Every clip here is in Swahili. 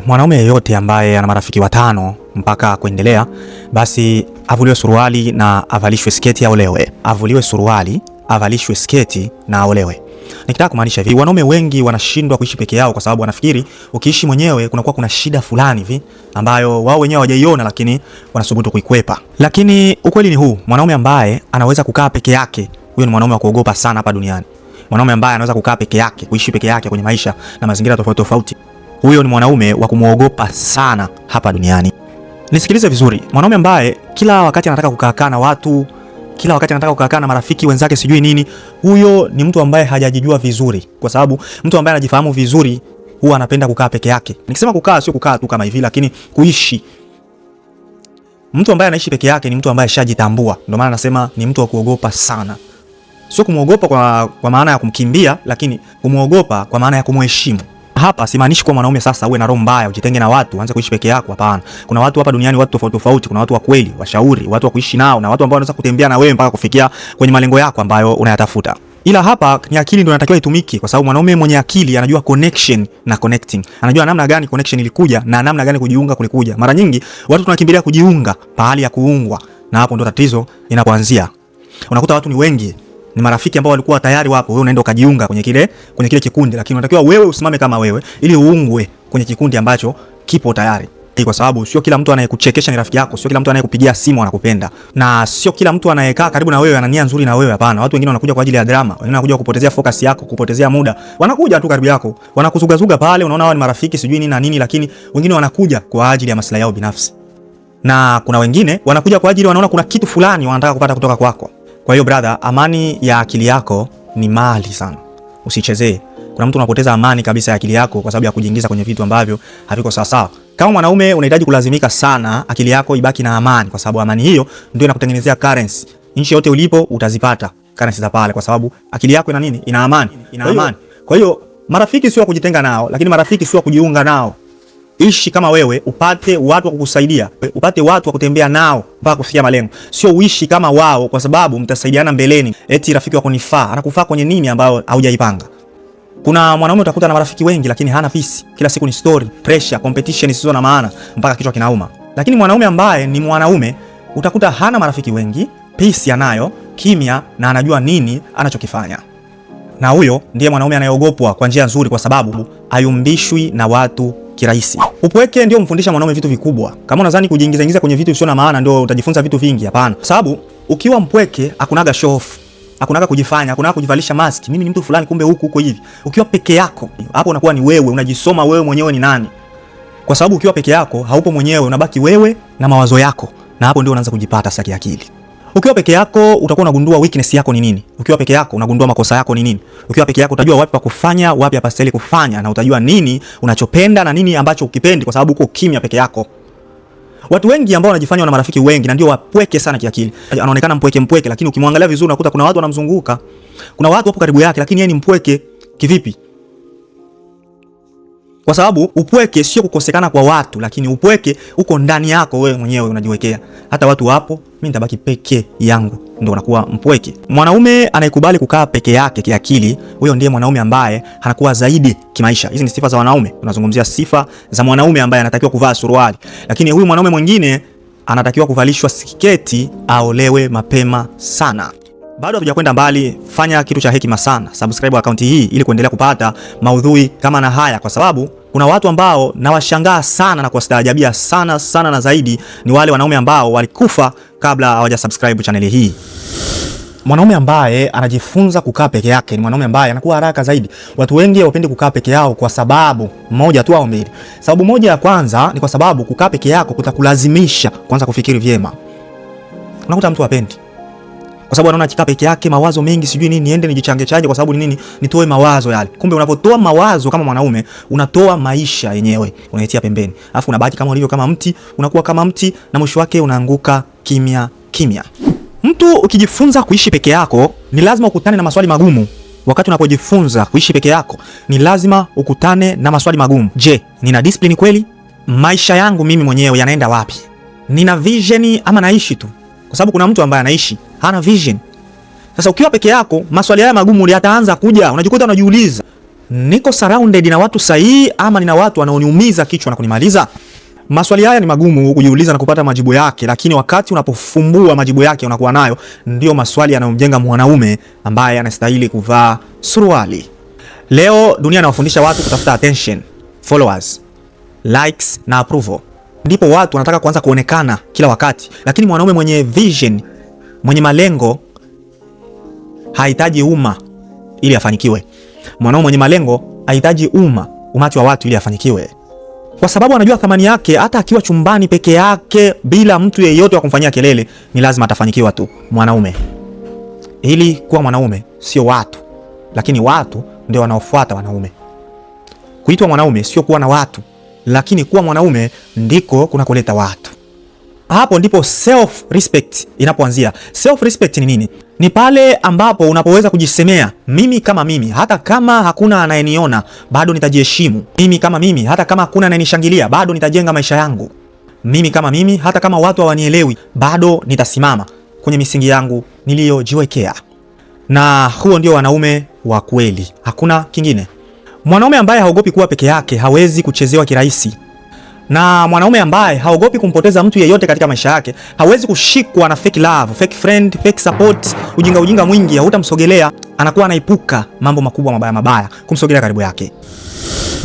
mwanaume yeyote ambaye ana marafiki watano mpaka kuendelea, basi avuliwe suruali na avalishwe sketi aolewe. Avuliwe suruali, avalishwe sketi na aolewe. Nikitaka kumaanisha hivi, wanaume wengi wanashindwa kuishi peke yao kwa sababu wanafikiri ukiishi mwenyewe kuna shida fulani hivi ambayo wao wenyewe hawajaiona, lakini wanasubutu kuikwepa. Lakini ukweli ni huu, mwanaume ambaye anaweza kukaa peke yake, huyo ni mwanaume wa kuogopa sana hapa duniani. Mwanaume ambaye anaweza kukaa peke yake, kuishi peke yake kwenye maisha na mazingira tofauti tofauti, huyo ni mwanaume wa kumuogopa sana hapa duniani. Nisikilize vizuri, mwanaume ambaye kila wakati anataka kukaa na watu, kila wakati anataka kukaa na marafiki wenzake sijui nini, huyo ni mtu ambaye hajajijua vizuri, kwa sababu mtu ambaye anajifahamu vizuri huwa anapenda kukaa peke yake. Nikisema kukaa sio kukaa tu kama hivi, lakini kuishi. Mtu ambaye anaishi peke yake ni mtu ambaye shajitambua. Ndio maana nasema ni mtu wa kuogopa sana. Sio kumuogopa kwa maana ya kumkimbia, lakini kumuogopa kwa maana ya kumheshimu. Hapa simaanishi kwa mwanaume sasa uwe na roho mbaya, ujitenge na watu, uanze kuishi peke yako. Hapana. Kuna watu hapa duniani, watu tofauti tofauti. Kuna watu wa kweli, washauri, watu wa kuishi nao, na watu ambao wanaweza kutembea na wewe mpaka kufikia kwenye malengo yako ambayo unayatafuta. Ila hapa ni akili ndio inatakiwa itumike, kwa sababu mwanaume mwenye akili anajua connection na connecting. Anajua namna gani connection ilikuja na namna gani kujiunga kulikuja. Mara nyingi watu tunakimbilia kujiunga pahali ya kuungwa, na hapo ndo tatizo linapoanzia. Unakuta watu ni wengi, ni marafiki ambao walikuwa tayari wapo, wewe unaenda ukajiunga kwenye kile kikundi, lakini unatakiwa wewe usimame kama wewe ili uungwe kwenye kikundi ambacho kipo tayari. Kwa sababu sio kila mtu anayekuchekesha ni rafiki yako, sio kila mtu anayekupigia simu anakupenda, na sio kila mtu anayekaa karibu na wewe ana nia nzuri na wewe. Hapana, watu wengine wanakuja kwa ajili ya drama, wengine wanakuja kupotezea focus yako, kupotezea muda. Wanakuja tu karibu yako, wanakuzugazuga pale, unaona wao ni marafiki sijui nini na nini, lakini wengine wanakuja kwa ajili ya maslahi yao binafsi. Na kuna wengine wanakuja kwa ajili wanaona kuna kitu fulani wanataka kupata kutoka kwako. Kwa hiyo brother, amani ya akili yako ni mali sana. Usichezee. Kuna mtu unapoteza amani kabisa ya akili yako kwa sababu ya kujiingiza kwenye vitu ambavyo haviko sawa sawa. Kama mwanaume unahitaji kulazimika sana akili yako ibaki na amani, kwa sababu amani hiyo ndio inakutengenezea currency. Nchi yote ulipo utazipata currency za pale, kwa sababu akili yako ina nini? Ina amani. Kwa hiyo marafiki sio kujitenga nao, lakini marafiki sio kujiunga nao. Ishi kama wewe, upate watu wa kukusaidia, upate watu wa kutembea nao mpaka kufikia malengo. Sio uishi kama wao kwa sababu mtasaidiana mbeleni. Eti rafiki wako nifaa, anakufaa kwenye nini ambao haujaipanga. Kuna mwanaume utakuta na marafiki wengi lakini hana peace. Kila siku ni story, pressure, competition isizo na maana mpaka kichwa kinauma. Lakini mwanaume ambaye ni mwanaume utakuta hana marafiki wengi, peace anayo, kimya, na anajua nini anachokifanya. Na huyo ndiye mwanaume anayeogopwa kwa njia nzuri, kwa sababu hayumbishwi na watu kirahisi. Upweke ndio mfundisha mwanaume vitu vikubwa. Kama unadhani kujiingiza kwenye vitu visio na maana ndio utajifunza vitu vingi, hapana. Sababu ukiwa mpweke hakunaga show off, hakunaga kujifanya, hakunaga kujivalisha mask. Mimi ni mtu fulani kumbe huko hivi. Ukiwa peke yako, hapo unakuwa ni wewe, unajisoma wewe mwenyewe ni nani. Kwa sababu ukiwa peke yako haupo mwenyewe, unabaki wewe na mawazo yako. Na hapo ndio unaanza kujipata saki akili. Ukiwa peke yako utakuwa unagundua weakness yako ni nini. Ukiwa peke yako unagundua makosa yako ni nini. Ukiwa peke yako utajua wapi pa kufanya, wapi hapastahili kufanya, na utajua nini unachopenda na nini ambacho ukipendi, kwa sababu uko kimya peke yako. Watu wengi ambao wanajifanya wana marafiki wengi na ndio wapweke sana kiakili. Anaonekana mpweke, lakini ukimwangalia vizuri unakuta kuna watu wanamzunguka. Kuna watu wapo karibu yake lakini yeye ni mpweke. Kivipi? Kwa sababu upweke sio kukosekana kwa watu, lakini upweke uko ndani yako wewe mwenyewe unajiwekea. Hata watu wapo, mimi nitabaki peke yangu, ndio unakuwa mpweke. Mwanaume anayekubali kukaa peke yake kiakili, huyo ndiye mwanaume ambaye anakuwa zaidi kimaisha. Hizi ni sifa za wanaume. Tunazungumzia sifa za mwanaume ambaye anatakiwa kuvaa suruali. Lakini huyu mwanaume mwingine anatakiwa kuvalishwa sketi, aolewe mapema sana. Bado hatujakwenda mbali, fanya kitu cha hekima sana. Subscribe account hii ili kuendelea kupata maudhui kama na haya, kwa sababu kuna watu ambao nawashangaa sana na kuwastaajabia sana na zaidi ni wale wanaume ambao walikufa kabla hawajasubscribe channel hii. Mwanaume ambaye anajifunza kukaa peke yake ni mwanaume ambaye anakuwa haraka zaidi. Watu wengi hawapendi kukaa peke yao kwa sababu moja tu au mbili. Sababu moja ya kwanza ni kwa sababu kukaa peke yako kutakulazimisha kwanza kufikiri vyema. Unakuta mtu hapendi, kwa sababu anaona akikaa peke yake mawazo mengi sijui nini, niende nijichange kwa sababu ni nini, nitoe mawazo yale. Kumbe unapotoa mawazo kama mwanaume unatoa maisha yenyewe, unaitia pembeni. Alafu unabaki kama ulivyo, kama mti, unakuwa kama mti na mwisho wake unaanguka kimya. Mtu ukijifunza kuishi peke yako ni lazima ukutane na maswali magumu. Wakati unapojifunza kuishi peke yako ni lazima ukutane na maswali magumu. Je, nina discipline kweli? Maisha yangu mimi mwenyewe yanaenda wapi? Nina vision ama naishi tu? Kwa sababu kuna mtu ambaye anaishi hana vision. Sasa ukiwa peke yako, maswali haya magumu yataanza kuja. Unajikuta unajiuliza, Niko surrounded na watu sahihi ama nina watu wanaoniumiza kichwa na kunimaliza? Maswali haya ni magumu kujiuliza na kupata majibu yake, lakini wakati unapofumbua majibu yake unakuwa nayo, ndio maswali yanayomjenga mwanaume ambaye anastahili kuvaa suruali. Leo dunia inawafundisha watu kutafuta attention, followers, likes na approval. Ndipo watu wanataka kuanza kuonekana kila wakati, lakini mwanaume mwenye vision, mwenye malengo hahitaji umma ili afanikiwe. Mwanaume mwenye malengo hahitaji umati wa watu ili afanikiwe, kwa sababu anajua thamani yake. Hata akiwa chumbani peke yake bila mtu yeyote wa kumfanyia kelele, ni lazima atafanikiwa tu. Mwanaume, ili kuwa mwanaume sio watu, lakini watu ndio wanaofuata wanaume. Kuitwa mwanaume sio kuwa na watu, lakini kuwa mwanaume ndiko kunakoleta watu. Hapo ndipo self respect inapoanzia. Self respect ni nini? Ni pale ambapo unapoweza kujisemea, mimi kama mimi, hata kama hakuna anayeniona, bado nitajiheshimu. Mimi kama mimi, hata kama hakuna anayenishangilia, bado nitajenga maisha yangu. Mimi kama mimi, hata kama watu hawanielewi, bado nitasimama kwenye misingi yangu niliyojiwekea. Na huo ndio wanaume wa kweli, hakuna kingine. Mwanaume ambaye haogopi kuwa peke yake hawezi kuchezewa kirahisi. Na mwanaume ambaye haogopi kumpoteza mtu yeyote katika maisha yake hawezi kushikwa na fake love, fake friend, fake support, ujinga mwingi hautamsogelea. Anakuwa anaipuka mambo makubwa mabaya kumsogelea karibu yake.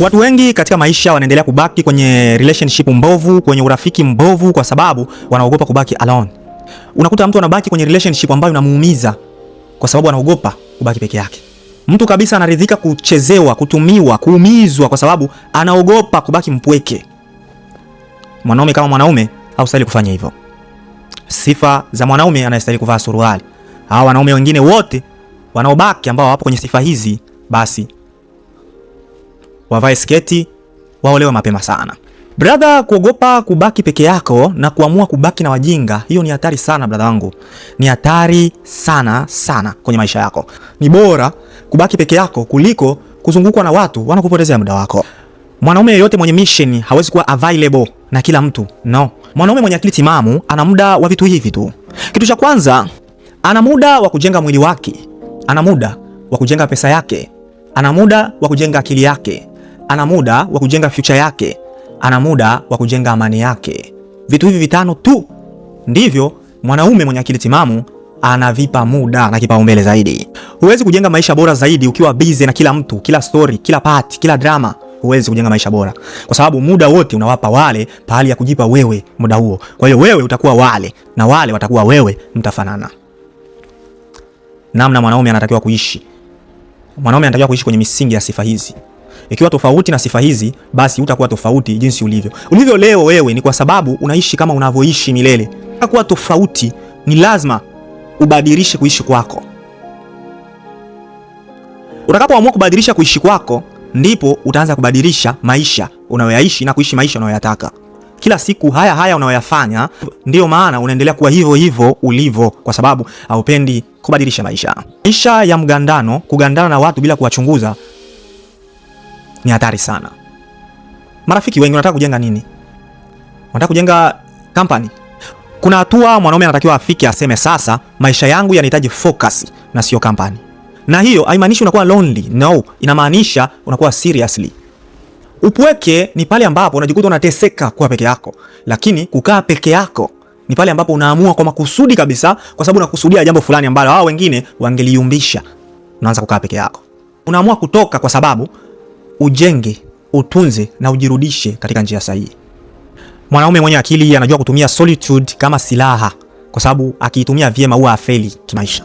Watu wengi katika maisha wanaendelea kubaki kwenye relationship mbovu, kwenye urafiki mbovu kwa sababu wanaogopa kubaki alone. Unakuta mtu anabaki kwenye relationship ambayo inamuumiza kwa sababu anaogopa kubaki peke yake. Mtu kabisa anaridhika kuchezewa, kutumiwa, kuumizwa kwa sababu anaogopa kubaki mpweke. Mwanaume kama mwanaume haustahili kufanya hivyo. Sifa za mwanaume anayestahili kuvaa suruali. Hao wanaume wengine wote wanaobaki ambao wapo kwenye sifa hizi, basi wavae sketi, waolewe mapema sana. Brother, kuogopa kubaki peke yako na kuamua kubaki na wajinga, hiyo ni hatari sana brother wangu. Ni hatari sana kwenye maisha yako. Ni bora kubaki peke yako kuliko kuzungukwa na watu wanakupotezea muda wako. Mwanaume yeyote mwenye mission hawezi kuwa available na kila mtu. No. Mwanaume mwenye akili timamu ana muda wa vitu hivi tu. Kitu cha kwanza, ana muda wa kujenga mwili wake. Ana muda wa kujenga pesa yake. Ana muda wa kujenga akili yake. Ana muda wa kujenga future yake. Ana muda wa kujenga amani yake. Vitu hivi vitano tu ndivyo mwanaume mwenye akili timamu anavipa muda na kipaumbele zaidi. Huwezi kujenga maisha bora zaidi ukiwa busy na kila mtu, kila story, kila party, kila drama. Huwezi kujenga maisha bora kwa sababu muda wote unawapa wale pahali ya kujipa wewe muda huo. Kwa hiyo wewe utakuwa wale na wale watakuwa wewe, mtafanana. Namna mwanaume anatakiwa kuishi. Mwanaume anatakiwa kuishi kwenye misingi ya sifa hizi. Ikiwa tofauti na sifa hizi, basi utakuwa tofauti jinsi ulivyo. Ulivyo leo wewe ni kwa sababu unaishi kama unavyoishi milele. Kuwa tofauti ni lazima ubadilishe kuishi kwako. Utakapoamua kubadilisha kuishi kwako, ndipo utaanza kubadilisha maisha unayoyaishi na kuishi maisha unayoyataka. Kila siku haya unayoyafanya, ndio maana unaendelea kuwa hivyo ulivyo, kwa sababu haupendi kubadilisha maisha. Maisha ya mgandano, kugandana na watu bila kuwachunguza, ni hatari sana. Marafiki wengi wanataka kujenga nini? Wanataka kujenga company. Kuna hatua mwanaume anatakiwa afike aseme, sasa maisha yangu yanahitaji focus na sio company. Na hiyo haimaanishi unakuwa lonely. No, inamaanisha unakuwa seriously. Upweke ni pale ambapo unajikuta unateseka kuwa peke yako, lakini kukaa peke yako ni pale ambapo unaamua kwa makusudi kabisa, kwa sababu unakusudia jambo fulani ambalo hao wengine wangeliumbisha. Unaanza kukaa peke yako. Unaamua kutoka kwa sababu ujenge, utunze na ujirudishe katika njia sahihi. Mwanaume mwenye akili anajua kutumia solitude kama silaha, kwa sababu akiitumia vyema huwa afeli kimaisha.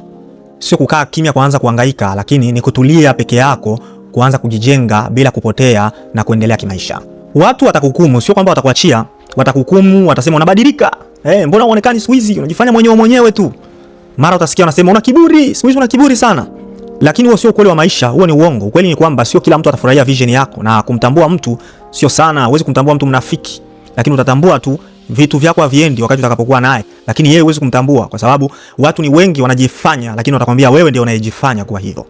Sio kukaa kimya kuanza kuhangaika, lakini ni kutulia peke yako, kuanza kujijenga bila kupotea na kuendelea kimaisha. Watu watakuhukumu, sio kwamba watakuachia. Watakuhukumu, watasema unabadilika. Mbona uonekani siku hizi unajifanya mwenyewe tu. Mara utasikia wanasema una kiburi, siku hizi una kiburi sana. Lakini huo sio ukweli wa maisha, huo ni uongo. Ukweli ni kwamba sio kila mtu atafurahia vision yako, na kumtambua mtu sio sana. Huwezi kumtambua mtu mnafiki, lakini utatambua tu vitu vyako haviendi wakati utakapokuwa naye, lakini yeye huwezi kumtambua kwa sababu watu ni wengi wanajifanya, lakini watakwambia wewe ndio unayejifanya kwa hivyo.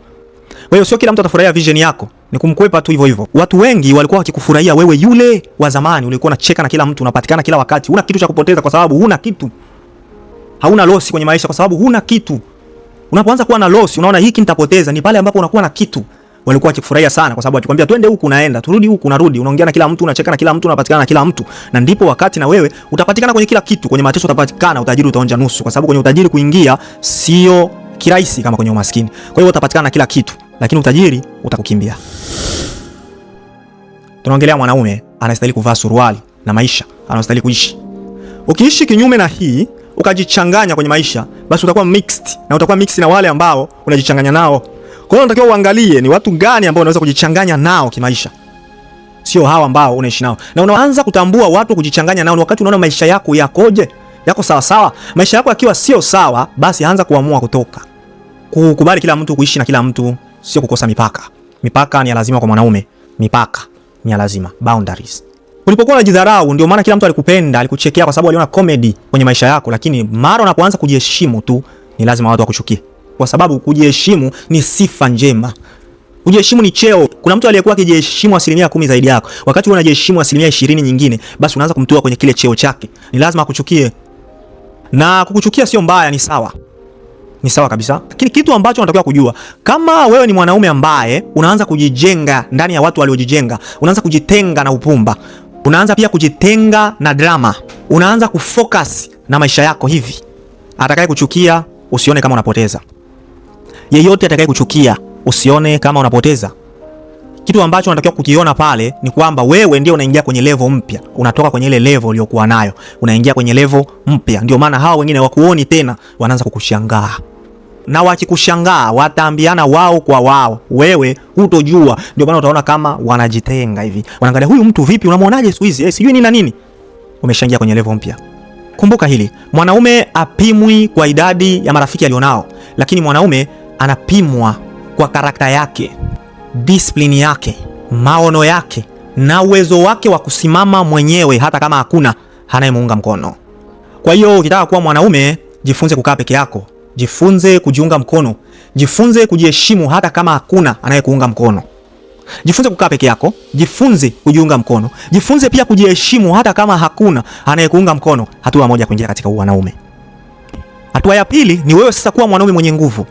Kwa hiyo sio kila mtu atafurahia vision yako, ni kumkwepa tu hivyo. Watu wengi walikuwa wakikufurahia wewe yule wa zamani, ulikuwa unacheka na kila mtu, unapatikana kila wakati, huna kitu cha kupoteza kwa sababu huna kitu. Hauna loss kwenye maisha kwa sababu huna kitu. Unapoanza kuwa na loss, unaona hiki nitapoteza, ni pale ambapo unakuwa na kitu. walikuwa wakifurahia sana, kwa sababu akikwambia twende huku unaenda, turudi huku unarudi, unaongea na kila mtu, unacheka na kila mtu, unapatikana na kila mtu. Na ndipo wakati na wewe utapatikana kwenye kila kitu. Kwenye mateso utapatikana, utajiri utaonja nusu, kwa sababu kwenye utajiri kuingia sio kirahisi kama kwenye umaskini. Kwa hiyo utapatikana na kila kitu, lakini utajiri utakukimbia. Tunaongelea mwanaume anastahili kuvaa suruali na maisha anastahili kuishi. Ukiishi kinyume na hii, ukajichanganya kwenye maisha, basi utakuwa mixed, na utakuwa mixed na wale ambao unajichanganya nao. Kwa hiyo unatakiwa uangalie ni watu gani ambao unaweza kujichanganya nao kimaisha, sio hawa ambao unaishi nao. Na unaanza kutambua watu kujichanganya nao wakati unaona maisha yako yakoje, yako sawa sawa. Maisha yako yakiwa sio sawa, basi anza kuamua kutoka. Kukubali kila mtu, kuishi na kila mtu, sio kukosa mipaka. Mipaka ni lazima kwa mwanaume, mipaka ni lazima, boundaries. Ulipokuwa unajidharau, ndio maana kila mtu alikupenda, alikuchekea kwa sababu aliona comedy kwenye maisha yako, lakini mara unapoanza kujiheshimu tu, ni lazima watu wakuchukie. Kwa sababu kujiheshimu ni sifa njema. Kujiheshimu ni cheo. Kuna mtu aliyekuwa akijiheshimu 10% zaidi yako, wakati wewe unajiheshimu 20% nyingine, basi unaanza kumtoa kwenye kile cheo chake. Ni lazima akuchukie. Na kukuchukia sio mbaya, ni sawa. Ni sawa kabisa. Lakini kitu ambacho unatakiwa kujua, kama wewe ni mwanaume ambaye unaanza kujijenga ndani ya watu waliojijenga, unaanza kujitenga na upumba, unaanza pia kujitenga na drama, unaanza kufocus na maisha yako hivi, atakaye kuchukia usione kama unapoteza. Yeyote atakaye kuchukia usione kama unapoteza. Kitu ambacho unatakiwa kukiona pale ni kwamba wewe ndio unaingia kwenye level mpya. Unatoka kwenye ile level uliyokuwa nayo, unaingia kwenye level mpya. Ndio maana hao wengine wakuoni tena, wanaanza kukushangaa. Na wakikushangaa wataambiana wao kwa wao, wewe hutojua. Ndio maana utaona kama wanajitenga hivi, wanaangalia huyu mtu vipi, unamwonaje siku hizi, sijui nini na nini. Umeshaingia kwenye level mpya. Kumbuka hili, mwanaume apimwi kwa idadi ya marafiki alionao, lakini mwanaume anapimwa kwa karakta yake, discipline yake, maono yake na uwezo wake wa kusimama mwenyewe hata kama hakuna anayemuunga mkono. Kwa hiyo ukitaka kuwa mwanaume, jifunze kukaa peke yako, jifunze kujiunga mkono, jifunze kujiheshimu hata kama hakuna anayekuunga mkono. Jifunze kukaa peke yako, jifunze kujiunga mkono, jifunze pia kujiheshimu hata kama hakuna anayekuunga mkono. Hatua moja kuingia katika wanaume. Hatua ya pili ni wewe sasa kuwa mwanaume mwenye nguvu.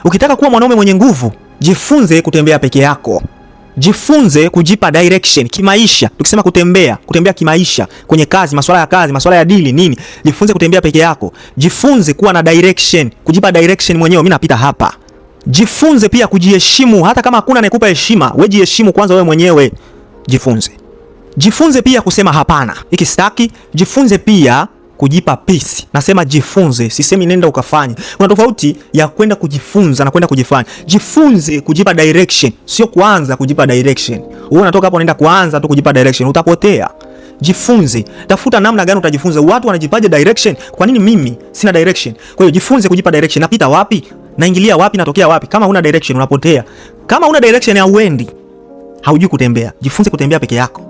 Ukitaka kuwa mwanaume mwenye nguvu, jifunze kutembea peke yako. Jifunze kujipa direction kimaisha. Tukisema kutembea kimaisha, kwenye kazi, masuala ya kazi, masuala ya dili nini, jifunze kutembea peke yako. Jifunze kuwa na direction, kujipa direction mwenyewe, mimi napita hapa. Jifunze pia kujiheshimu hata kama hakuna anayekupa heshima, wewe jiheshimu kwanza wewe mwenyewe. Jifunze pia kusema hapana, hiki sitaki. Jifunze pia kujipa peace. Nasema jifunze, sisemi nenda ukafanye. Kuna tofauti ya kwenda kujifunza na kwenda kujifanya. Jifunze kujipa direction, sio kuanza kujipa direction. Wewe unatoka hapo unaenda kuanza tu kujipa direction, utapotea. Jifunze, tafuta namna gani utajifunza. Watu wanajipaje direction? Kwa nini mimi sina direction? Kwa hiyo jifunze kujipa direction. Napita wapi? Naingilia wapi? Natokea wapi? Kama huna direction unapotea. Kama huna direction hauendi. Haujui kutembea. Jifunze kutembea peke yako.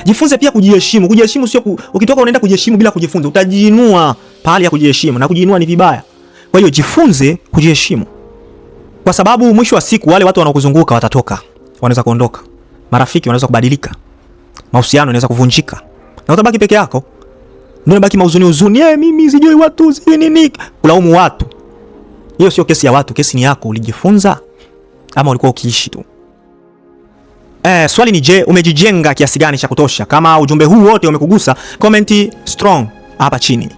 Jifunze pia kujiheshimu. Kujiheshimu sio ukitoka unaenda kujiheshimu bila kujifunza, utajiinua pale ya kujiheshimu, na kujiinua ni vibaya. Kwa hiyo jifunze kujiheshimu. Kwa sababu mwisho wa siku wale watu wanaokuzunguka watatoka. Wanaweza kuondoka. Marafiki wanaweza kubadilika. Mahusiano yanaweza kuvunjika. Na utabaki peke yako. Ndio unabaki mauzuni, mimi sijui watu, sijui nini. Kulaumu watu. Hiyo sio kesi ya watu, kesi ni yako. Ulijifunza ama ulikuwa ukiishi tu? Swali ni je, umejijenga kiasi gani cha kutosha? Kama ujumbe huu wote umekugusa, comment strong hapa chini.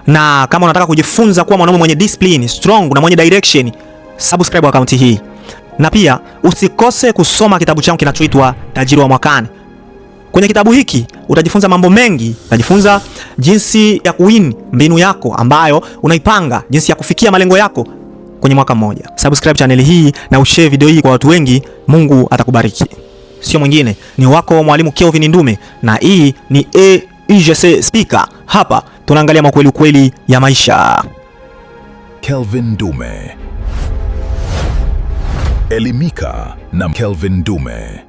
Na kama unataka kujifunza kuwa mwanaume mwenye discipline, strong na mwenye direction, subscribe account hii. Na pia usikose kusoma kitabu changu kinachoitwa Tajiri wa Mwakani. Kwenye kitabu hiki utajifunza mambo mengi, utajifunza jinsi ya kuwin mbinu yako ambayo unaipanga, jinsi ya kufikia malengo yako kwenye mwaka mmoja. Subscribe channel hii na ushare video hii kwa watu wengi. Mungu atakubariki. Sio mwingine, ni wako Mwalimu Kelvin Ndume, na hii ni EJC Speaker. Hapa tunaangalia makweli ya maisha. Kelvin Ndume. Elimika na Kelvin Ndume.